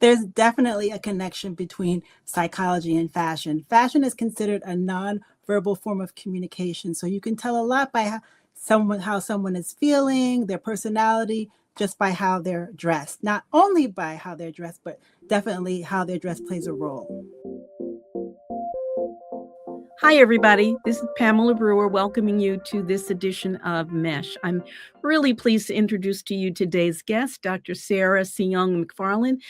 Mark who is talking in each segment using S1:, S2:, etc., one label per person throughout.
S1: There's definitely a connection between psychology and fashion. Fashion is considered a non-verbal form of communication. So you can tell a lot by how someone is feeling, their personality, just by how they're dressed. Not only by how they're dressed, but definitely how their dress plays a role.
S2: Hi, everybody. This is Pamela Brewer welcoming you to this edition of M.E.S.H. I'm really pleased to introduce to you today's guest, Dr. Sarah Seung-McFarland.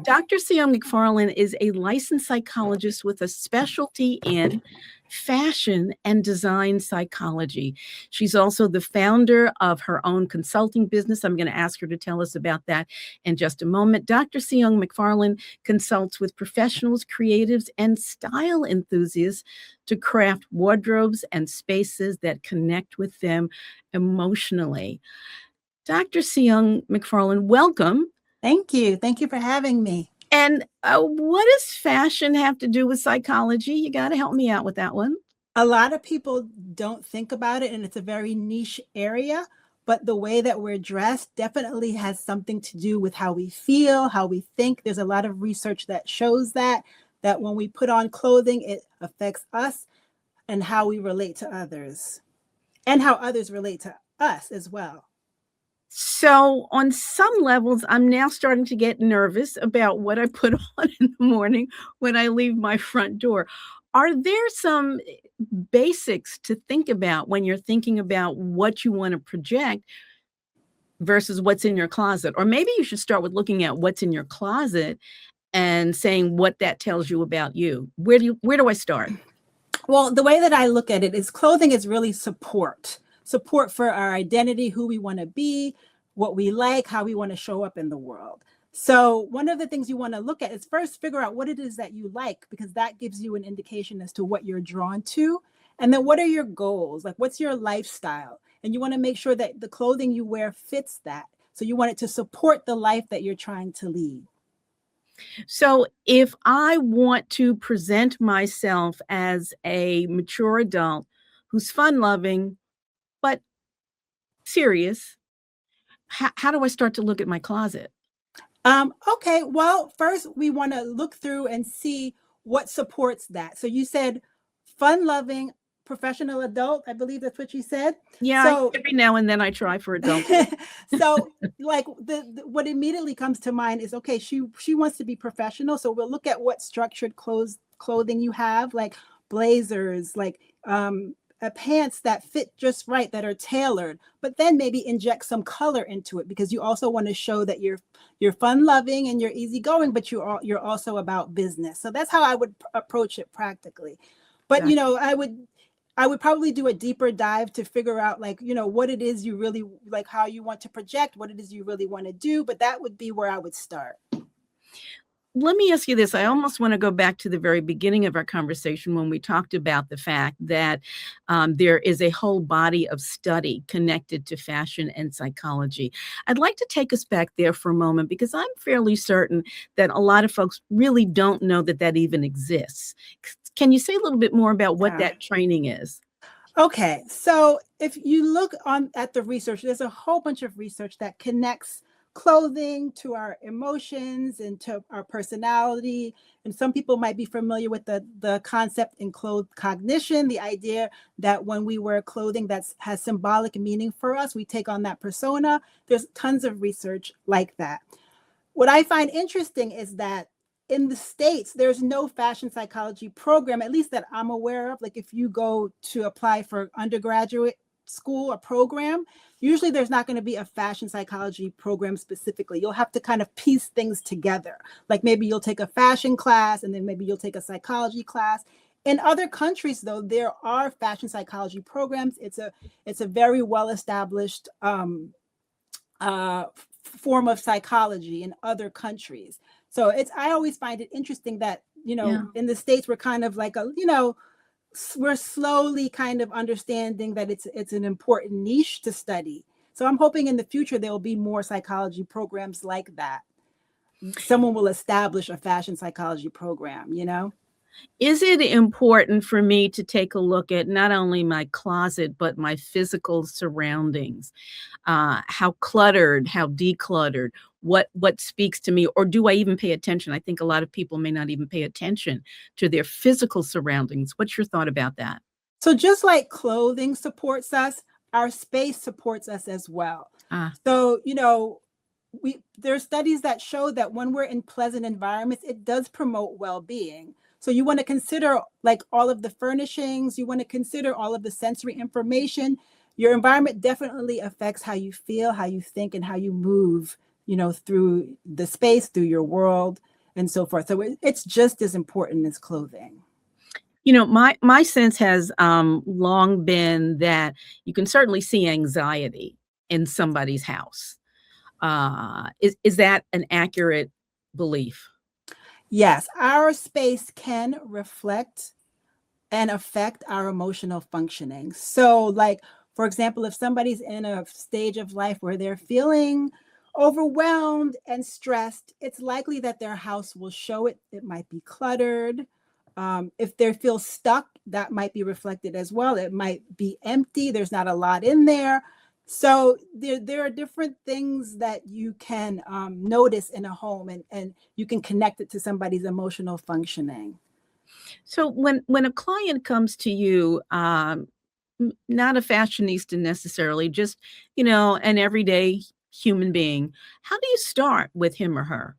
S2: Dr. Seung-McFarland is a licensed psychologist with a specialty in fashion and design psychology. She's also the founder of her own consulting business. I'm going to ask her to tell us about that in just a moment. Dr. Seung-McFarland consults with professionals, creatives, and style enthusiasts to craft wardrobes and spaces that connect with them emotionally. Dr. Seung-McFarland, welcome.
S1: Thank you. Thank you for having me.
S2: And what does fashion have to do with psychology? You got to help me out with that one.
S1: A lot of people don't think about it, and it's a very niche area, but the way that we're dressed definitely has something to do with how we feel, how we think. There's a lot of research that shows that when we put on clothing, it affects us and how we relate to others and how others relate to us as well.
S2: So on some levels, I'm now starting to get nervous about what I put on in the morning when I leave my front door. Are there some basics to think about when you're thinking about what you want to project versus what's in your closet? Or maybe you should start with looking at what's in your closet and saying what that tells you about you. Where do I start?
S1: Well, the way that I look at it is clothing is really support for our identity, who we want to be, what we like, how we want to show up in the world. So one of the things you want to look at is first figure out what it is that you like, because that gives you an indication as to what you're drawn to. And then what are your goals? Like, what's your lifestyle? And you want to make sure that the clothing you wear fits that. So you want it to support the life that you're trying to lead.
S2: So if I want to present myself as a mature adult who's fun-loving, but serious, how do I start to look at my closet?
S1: Okay, well, first we want to look through and see what supports that. So you said fun-loving professional adult. I believe that's what you said.
S2: Yeah,
S1: so
S2: every now and then I try for adults.
S1: So like what immediately comes to mind is, okay, she wants to be professional. So we'll look at what structured clothing you have, like blazers, like pants that fit just right, that are tailored, but then maybe inject some color into it, because you also want to show that you're fun loving and you're easygoing, but you're also about business. So that's how I would approach it practically. But
S2: Gotcha.
S1: I would probably do a deeper dive to figure out, like, what it is you really like, how you want to project, what it is you really want to do. But that would be where I would start.
S2: Let me ask you this. I almost want to go back to the very beginning of our conversation when we talked about the fact that there is a whole body of study connected to fashion and psychology. I'd like to take us back there for a moment, because I'm fairly certain that a lot of folks really don't know that even exists. Can you say a little bit more about what that training is?
S1: Okay, so if you look at the research, there's a whole bunch of research that connects clothing to our emotions and to our personality. And some people might be familiar with the concept in cognition, the idea that when we wear clothing that has symbolic meaning for us, we take on that persona. There's tons of research like that. What I find interesting is that in the States, there's no fashion psychology program, at least that I'm aware of. Like, if you go to apply for undergraduate school or program, usually there's not going to be a fashion psychology program specifically. You'll have to kind of piece things together. Like, maybe you'll take a fashion class and then maybe you'll take a psychology class. In other countries, though, there are fashion psychology programs. It's a very well-established form of psychology in other countries. So I always find it interesting that, in the States, we're kind of like we're slowly kind of understanding that it's an important niche to study. So I'm hoping in the future there will be more psychology programs like that. Someone will establish a fashion psychology program,
S2: Is it important for me to take a look at not only my closet, but my physical surroundings? How cluttered, how decluttered? what speaks to me, or do I even pay attention? I think a lot of people may not even pay attention to their physical surroundings. What's your thought about that?
S1: So just like clothing supports us, our space supports us as well.
S2: Ah,
S1: So, there are studies that show that when we're in pleasant environments, it does promote well-being. So you want to consider like all of the furnishings, you want to consider all of the sensory information. Your environment definitely affects how you feel, how you think, and how you move, through the space, through your world, and so forth. So it's just as important as clothing.
S2: My sense has long been that you can certainly see anxiety in somebody's house. Is that an accurate belief?
S1: Yes, our space can reflect and affect our emotional functioning. So, like, for example, if somebody's in a stage of life where they're feeling overwhelmed and stressed, it's likely that their house will show it. It might be cluttered. If they feel stuck, that might be reflected as well. It might be empty. There's not a lot in there. So there are different things that you can notice in a home, and you can connect it to somebody's emotional functioning.
S2: So when a client comes to you, not a fashionista necessarily, just an everyday human being, how do you start with him or her?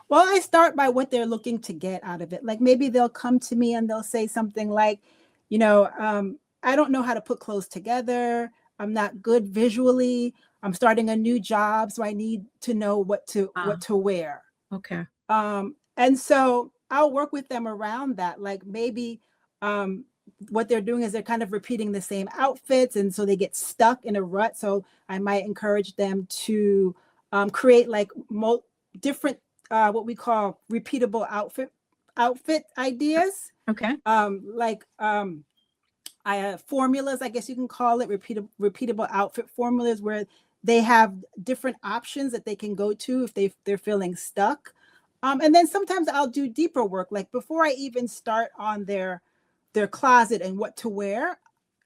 S1: Well, I start by what they're looking to get out of it. Like maybe they'll come to me and they'll say something like, I don't know how to put clothes together. I'm not good visually. I'm starting a new job, so I need to know what
S2: Ah,
S1: to wear.
S2: okay.
S1: And so I'll work with them around that. Like maybe what they're doing is they're kind of repeating the same outfits, and so they get stuck in a rut. So I might encourage them to create like different what we call repeatable outfit ideas.
S2: Okay.
S1: Like I have formulas, I guess you can call it repeatable outfit formulas, where they have different options that they can go to if they're feeling stuck. And then sometimes I'll do deeper work, like before I even start on their closet and what to wear.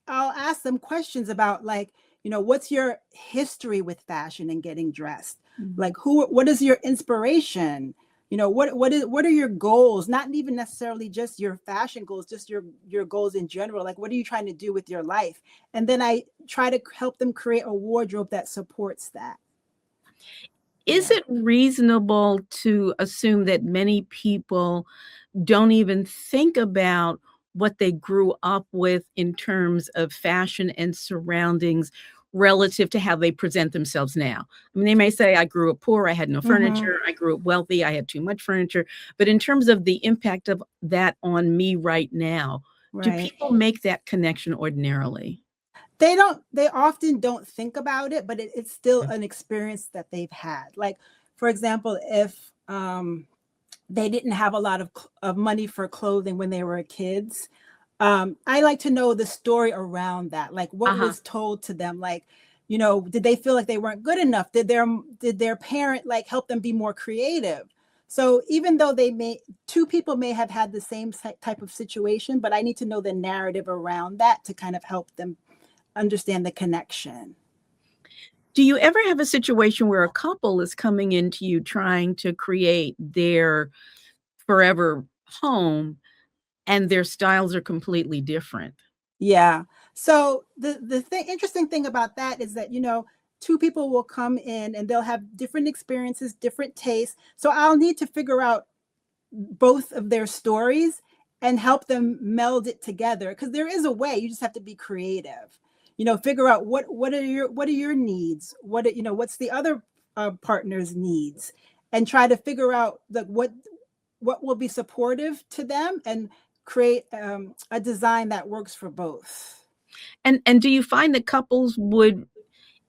S1: I'll ask them questions about like, what's your history with fashion and getting dressed?
S2: Mhm.
S1: Like what is your inspiration? What are your goals? Not even necessarily just your fashion goals, just your goals in general. Like what are you trying to do with your life? And then I try to help them create a wardrobe that supports that.
S2: Is
S1: Yeah.
S2: it reasonable to assume that many people don't even think about what they grew up with in terms of fashion and surroundings relative to how they present themselves now? I mean, they may say, I grew up poor, I had no
S1: Hmm.
S2: furniture, I grew up wealthy, I had too much furniture. But in terms of the impact of that on me right now, do
S1: Right.
S2: people make that connection ordinarily?
S1: They often don't think about it, but it's still
S2: Okay.
S1: an experience that they've had. Like, for example, if they didn't have a lot of money for clothing when they were kids, I like to know the story around that. Like what
S2: Uh-huh.
S1: was told to them. Like, did they feel like they weren't good enough? Did their parent like help them be more creative? So even though two people may have had the same type of situation, but I need to know the narrative around that to kind of help them understand the connection.
S2: Do you ever have a situation where a couple is coming into you trying to create their forever home and their styles are completely different?
S1: Yeah. So interesting thing about that is that two people will come in and they'll have different experiences, different tastes. So I'll need to figure out both of their stories and help them meld it together, because there is a way. You just have to be creative. Figure out what are your needs, what's the other partner's needs, and try to figure out like what will be supportive to them, and create a design that works for both.
S2: And do you find that couples would,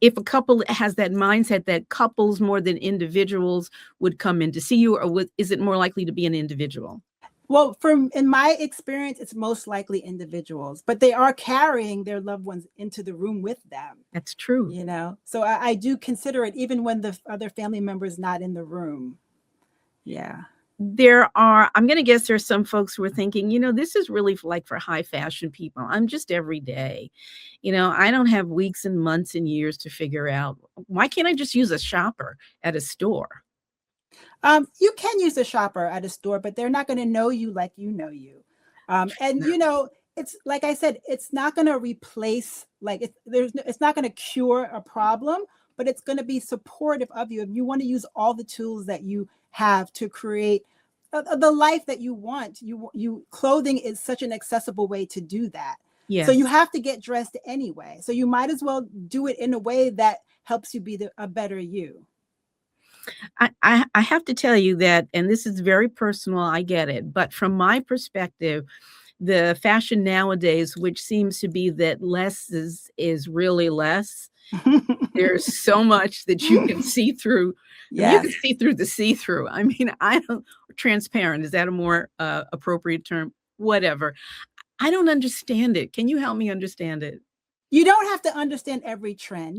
S2: if a couple has that mindset that couples more than individuals would come in to see you, or is it more likely to be an individual?
S1: Well, from in my experience, it's most likely individuals, but they are carrying their loved ones into the room with them.
S2: That's true.
S1: So I do consider it even when the other family member is not in the room. Yeah.
S2: I'm going to guess there's some folks who are thinking, this is really like for high fashion people. I'm just everyday. I don't have weeks and months and years to figure out. Why can't I just use a shopper at a store?
S1: You can use a shopper at a store, but they're not going to know you like you know you. And
S2: No.
S1: it's like I said, it's not going to replace, like it's not going to cure a problem, but it's going to be supportive of you. And you want to use all the tools that you have to create the life that you want. Clothing is such an accessible way to do that. So you
S2: Yes.
S1: have to get dressed anyway. So you might as well do it in a way that helps you be a better you.
S2: I have to tell you that, and this is very personal, I get it, but from my perspective, the fashion nowadays, which seems to be that less is really less. There's so much that you can see through. I mean, you can
S1: Yes.
S2: see through the see-through. I mean, I don't transparent, is that a more appropriate term? Whatever. I don't understand it. Can you help me understand it?
S1: You don't have to understand every trend.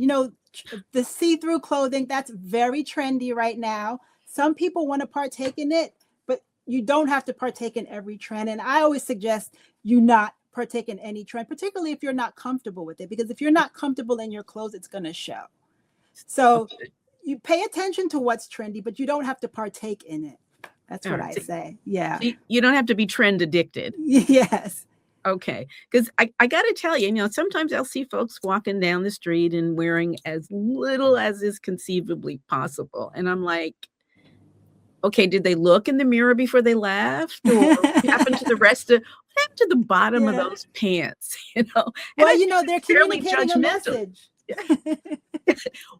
S1: The see-through clothing, that's very trendy right now. Some people want to partake in it, but you don't have to partake in every trend. And I always suggest you not partake in any trend, particularly if you're not comfortable with it, because if you're not comfortable in your clothes, it's going to show. So you pay attention to what's trendy, but you don't have to partake in it. That's
S2: All
S1: what
S2: right.
S1: I say. Yeah.
S2: You don't have to be trend addicted.
S1: Yes.
S2: Okay. Because I got to tell you, sometimes I'll see folks walking down the street and wearing as little as is conceivably possible. And I'm like, okay, did they look in the mirror before they left? Or what happened to the bottom of
S1: Yeah.
S2: those pants? And
S1: Well, they're
S2: fairly
S1: communicating a
S2: judgmental.
S1: message.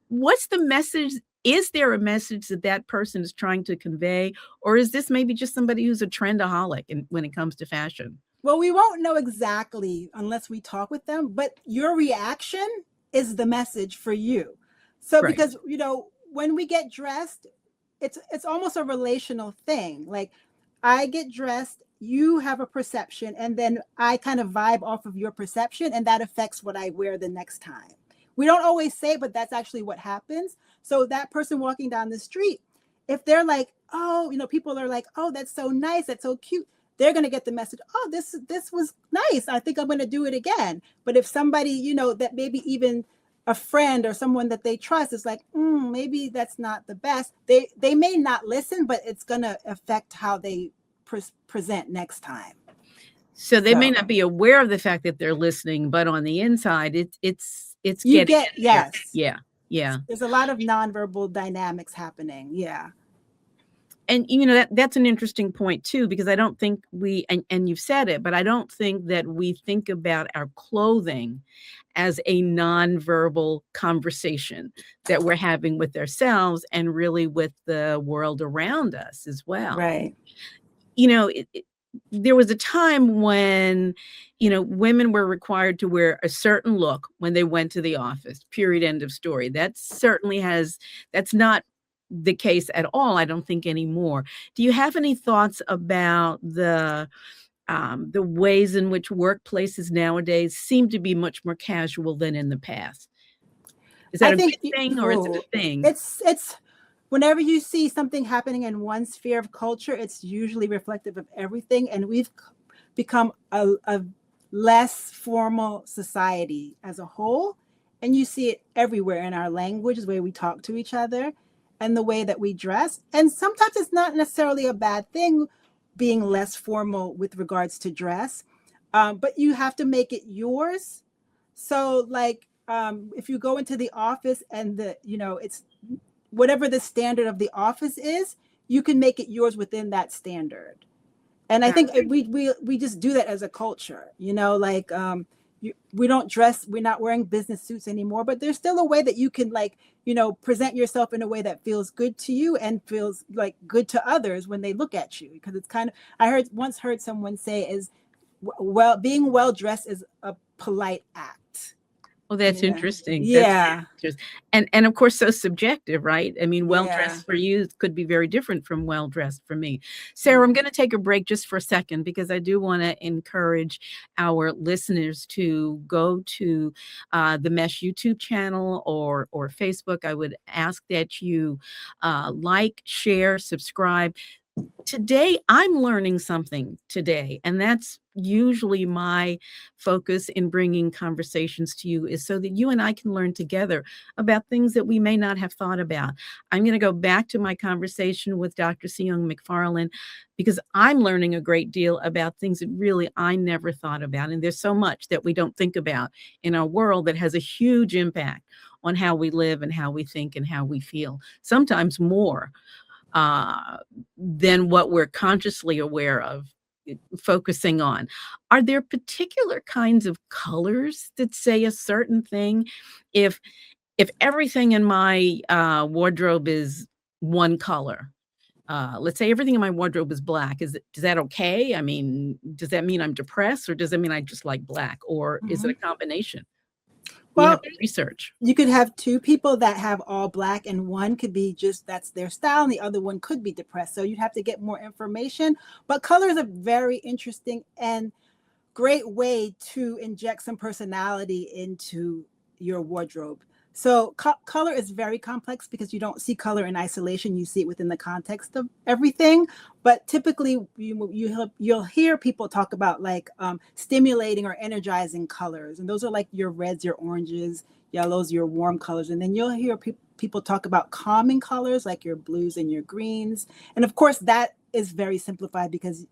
S2: What's the message? Is there a message that person is trying to convey? Or is this maybe just somebody who's a trendaholic when it comes to fashion?
S1: Well, we won't know exactly unless we talk with them, but your reaction is the message for you. So
S2: Right.
S1: because, when we get dressed, it's almost a relational thing. Like I get dressed, you have a perception, and then I kind of vibe off of your perception, and that affects what I wear the next time. We don't always say, but that's actually what happens. So that person walking down the street, if they're like, oh, people are like, oh, that's so nice, that's so cute, they're going to get the message, oh, this was nice, I think I'm going to do it again. But if somebody, that maybe even a friend or someone that they trust is like, maybe that's not the best, they may not listen, but it's going to affect how they present next time.
S2: So they may not be aware of the fact that they're listening, but on the inside, it's getting in there.
S1: Yes.
S2: Yeah.
S1: There's a lot of nonverbal dynamics happening. Yeah.
S2: And that's an interesting point too, because I don't think and you've said it, but I don't think that we think about our clothing as a nonverbal conversation that we're having with ourselves and really with the world around us as well.
S1: Right.
S2: There was a time when, women were required to wear a certain look when they went to the office, period, end of story. That's not the case at all, I don't think, anymore. Do you have any thoughts about the ways in which workplaces nowadays seem to be much more casual than in the past? Is that a good thing or is it a thing?
S1: It's whenever you see something happening in one sphere of culture, it's usually reflective of everything. And we've become a less formal society as a whole. And you see it everywhere in our language, the way we talk to each other and the way that we dress. And sometimes it's not necessarily a bad thing being less formal with regards to dress, but you have to make it yours. So like, if you go into the office and it's whatever the standard of the office is, you can make it yours within that standard. And I think we just do that as a culture, like we don't dress, we're not wearing business suits anymore, but there's still a way that you can present yourself in a way that feels good to you and feels like good to others when they look at you. Because it's kind of, I once heard someone say being well dressed is a polite act.
S2: Oh, that's interesting.
S1: Yeah.
S2: That's and of course, so subjective, right? I mean, well-dressed for you could be very different from well-dressed for me. Sarah, I'm going to take a break just for a second because I do want to encourage our listeners to go to the M.E.S.H YouTube channel or Facebook. I would ask that you like, share, subscribe. today I'm learning something today, and that's usually my focus in bringing conversations to you, is so that you and I can learn together about things that we may not have thought about. I'm going to go back to my conversation with Dr. Seung-McFarland because I'm learning a great deal about things that really I never thought about. And there's so much that we don't think about in our world that has a huge impact on how we live and how we think and how we feel, sometimes more than what we're consciously aware of focusing on. Are there particular kinds of colors that say a certain thing? If everything in my wardrobe is one color, let's say everything in my wardrobe is black, is that okay? I mean, does that mean I'm depressed, or does that mean I just like black, or is it a combination? We have
S1: Well,
S2: to research.
S1: you could have two people that have all black, and one could be just that's their style, and the other one could be depressed. So you'd have to get more information. But colors are very interesting and great way to inject some personality into your wardrobe. So color is very complex because you don't see color in isolation. You see it within the context of everything. But typically, you'll hear people talk about like stimulating or energizing colors, and those are like your reds, your oranges, yellows, your warm colors. And then you'll hear people talk about calming colors like your blues and your greens. And of course, that is very simplified because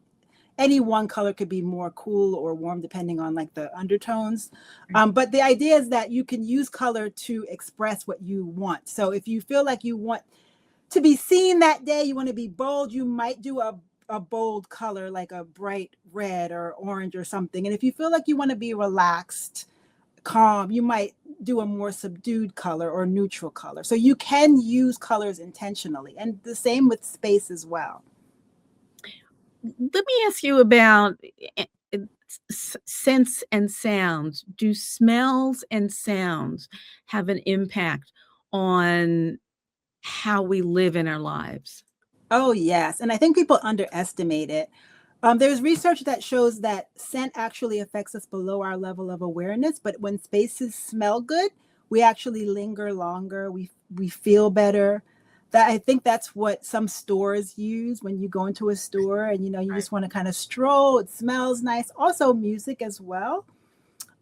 S1: any one color could be more cool or warm depending on like the undertones. But the idea is that you can use color to express what you want. So if you feel like you want to be seen that day, you want to be bold, you might do a bold color like a bright red or orange or something. And if you feel like you want to be relaxed, calm, you might do a more subdued color or neutral color. So you can use colors intentionally, and the same with space as well.
S2: Let me ask you about sense and sounds. Do smells and sounds have an impact on how we live in our lives?
S1: Oh, yes. And I think people underestimate it. There's research that shows that scent actually affects us below our level of awareness, but when spaces smell good, we actually linger longer. We feel better. That I think that's what some stores use when you go into a store and you just want to kind of stroll. It smells nice. Also, music as well.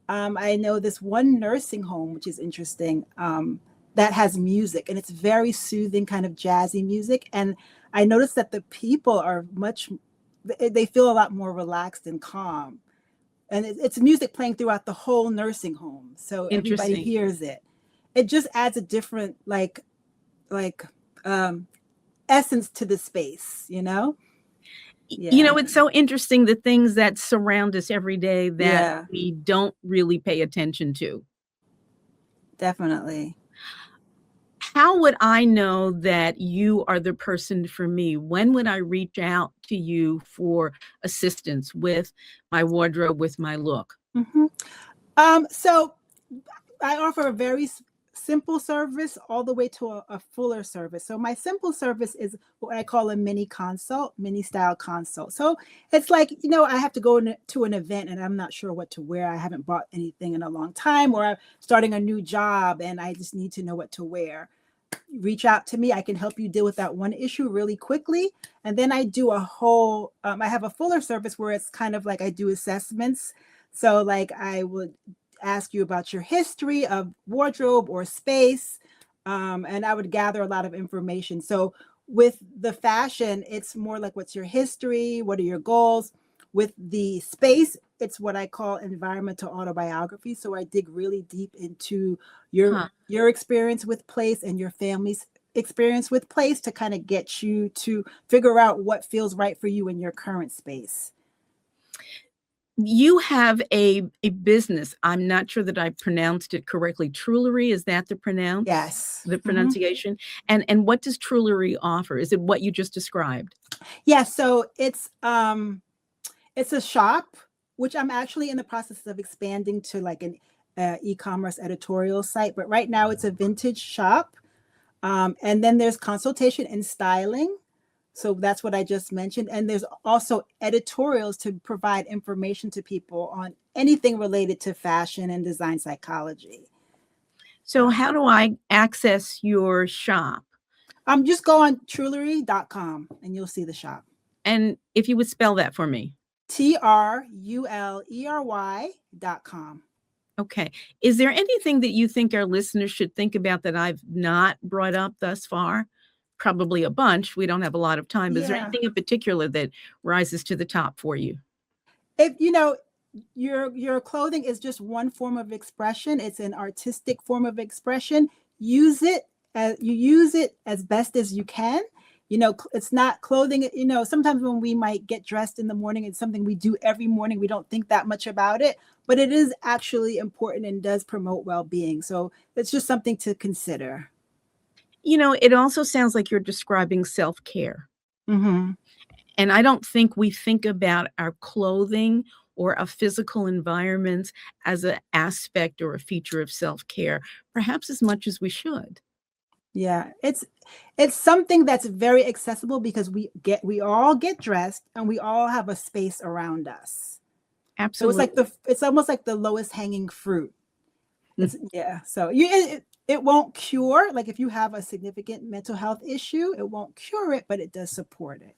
S1: I know this one nursing home, which is interesting, that has music, and it's very soothing, kind of jazzy music. And I noticed that the people are they feel a lot more relaxed and calm. And it's music playing throughout the whole nursing home. So everybody
S2: Interesting.
S1: hears it. It just adds a different like essence to the space, Yeah.
S2: It's so interesting, the things that surround us every day that
S1: Yeah,
S2: we don't really pay attention to.
S1: definitely.
S2: How would I know that you are the person for me? When would I reach out to you for assistance with my wardrobe, with my look?
S1: So I offer a very simple service all the way to a fuller service. So my simple service is what I call a mini consult, mini style consult. So it's like, I have to go to an event and I'm not sure what to wear. I haven't bought anything in a long time, or I'm starting a new job and I just need to know what to wear. Reach out to me. I can help you deal with that one issue really quickly. And then I do I have a fuller service where it's kind of like I do assessments. So like I would ask you about your history of wardrobe or space. And I would gather a lot of information. So with the fashion, it's more like what's your history? What are your goals? With the space, it's what I call environmental autobiography. So I dig really deep into your experience with place and your family's experience with place to kind of get you to figure out what feels right for you in your current space.
S2: You have a business. I'm not sure that I pronounced it correctly. Trulery, is that the
S1: Yes.
S2: pronunciation? And what does Trulery offer? Is it what you just described?
S1: Yeah, so it's a shop, which I'm actually in the process of expanding to like an e-commerce editorial site. But right now it's a vintage shop. And then there's consultation and styling. So that's what I just mentioned. And there's also editorials to provide information to people on anything related to fashion and design psychology.
S2: So how do I access your shop?
S1: Just go on Trulery.com and you'll see the shop.
S2: And if you would spell that for me.
S1: Trulery.com.
S2: Okay. Is there anything that you think our listeners should think about that I've not brought up thus far? Probably a bunch. We don't have a lot of time. But is there
S1: Yeah.
S2: anything in particular that rises to the top for you?
S1: If your clothing is just one form of expression, it's an artistic form of expression. Use it as best as you can. It's not clothing. Sometimes when we might get dressed in the morning, it's something we do every morning. We don't think that much about it, but it is actually important and does promote well-being. So it's just something to consider.
S2: It also sounds like you're describing self-care.
S1: Mm-hmm.
S2: And I don't think we think about our clothing or our physical environments as an aspect or a feature of self-care, perhaps as much as we should.
S1: Yeah, it's something that's very accessible because we all get dressed and we all have a space around us.
S2: Absolutely.
S1: So it's almost like the lowest hanging fruit. So it won't cure, like if you have a significant mental health issue, it won't cure it, but it does support it.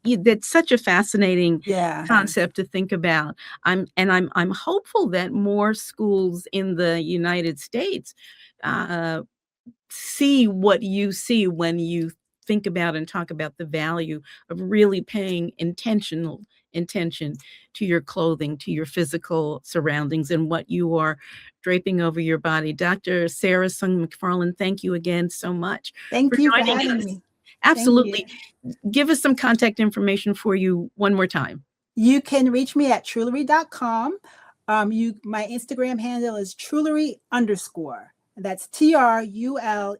S2: That's such a fascinating
S1: Yeah.
S2: concept to think about. I'm hopeful that more schools in the United States see what you see when you think about and talk about the value of really paying intentional attention to your clothing, to your physical surroundings, and what you are draping over your body. Dr. Sarah Seung-McFarland, thank you again so much.
S1: Thank you for
S2: joining
S1: having
S2: us.
S1: me.
S2: Absolutely. Give us some contact information for you one more time.
S1: You can reach me at Trulery.com. My Instagram handle is Trulery_. That's TRULERY_.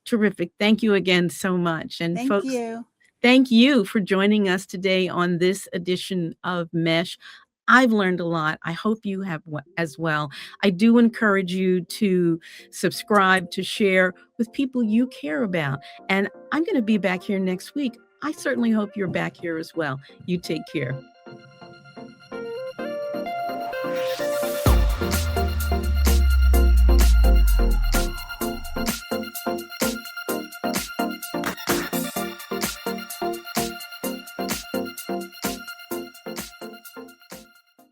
S2: Terrific. Thank you again so much. And
S1: Thank
S2: folks,
S1: you.
S2: Thank you for joining us today on this edition of M.E.S.H. I've learned a lot. I hope you have as well. I do encourage you to subscribe, to share with people you care about. And I'm going to be back here next week. I certainly hope you're back here as well. You take care.